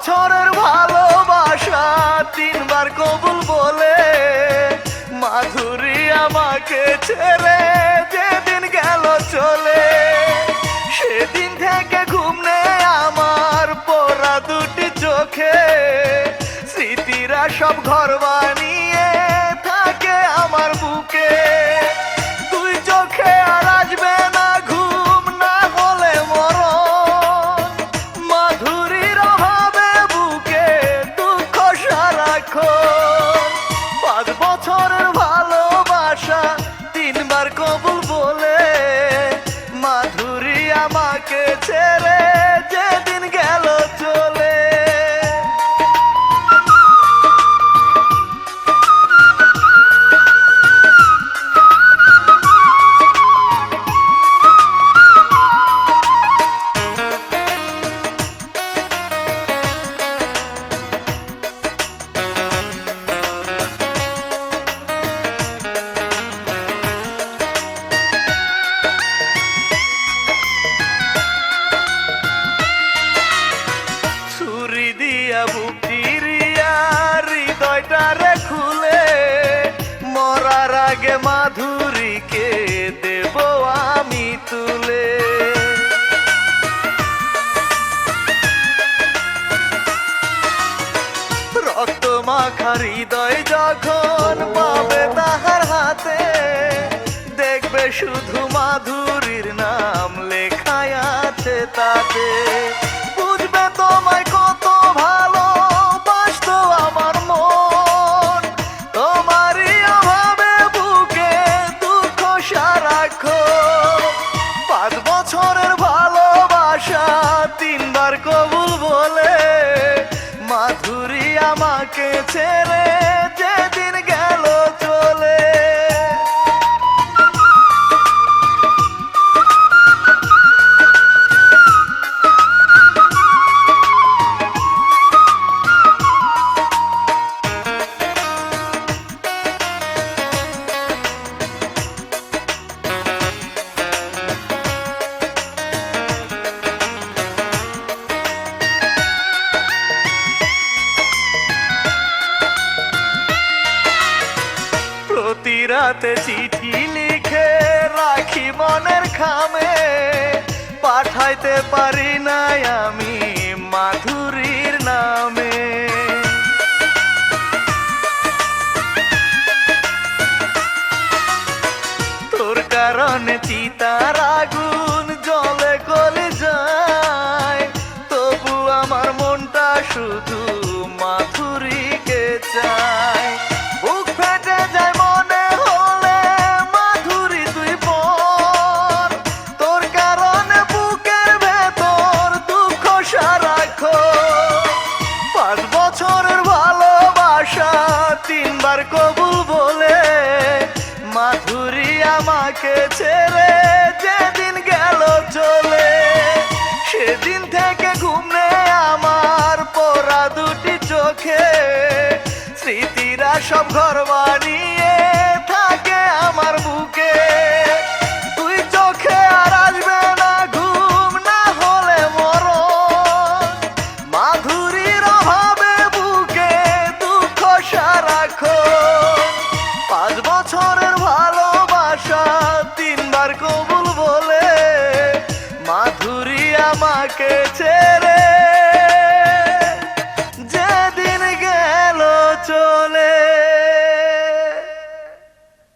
বছরের ভালোবাসা তিনবার কবুল বলে মাধুরী আমাকে ছেড়ে যেদিন গেল চলে, সেদিন থেকে ঘুম নেই আমার পোড়া দুটি চোখে। স্মৃতিরা সব ঘর বানিয়ে থাকে আমার বুকে। তুই চোখে আর আসবে না ঘুম, না হলে মরণ। মাধুরীর অভাবে বুকে দুঃখ সারাক্ষণ। 5 বছরের ভালোবাসা তিনবার কবুল বলে মাধুরী আমাকে ছেড়ে যেদিন গেল চলে। হৃদয়টারে খুলে মরার আগে মাধুরীকে দেব আমি তুলে। রক্ত মাখা হৃদয় যখন পাবে তাহার হাতে, দেখবে শুধু মাধুরীর নাম লেখায় আছে তাতে। বুঝবে তোমায় কত ভালো বাসতো আমার মন, তোমারই অভাবে বুকে দুঃখ সারাক্ষণ। 5 বছরের ভালোবাসা তিনবার কবুল বলে মাধুরী আমাকে ছেড়ে যেদিন গেল চলে। প্রতি রাতে চিঠি লিখে রাখি মনের খামে, পাঠাইতে পারি না আমি মাধুরীর নামে। তোর কারণে চিতার আগুন জ্বলে গলে যায়, তবু আমার মনটা শুধু মাধুরীকে চায়। বুক ফেটে যায় মনে হলে মাধুরী তুই পর, তোর কারণে বুকের ভেতর দুঃখ সারাক্ষণ। 5 বছরের ভালোবাসা তিনবার কবুল বলে মাধুরী আমাকে ছেড়ে যেদিন গেল চলে, সেদিন থেকে ঘুম নেই আমার পোড়া দুটি চোখে। স্মৃতিরা সব ঘর বানিয়ে থাকে আমার বুকে। তুই চোখে আর আসবে না ঘুম, না হলে মরণ। মাধুরীর অভাবে বুকে দুঃখ সারাক্ষণ। 5 বছরের ভালোবাসা তিনবার কবুল বলে মাধুরী আমাকে ছেড়ে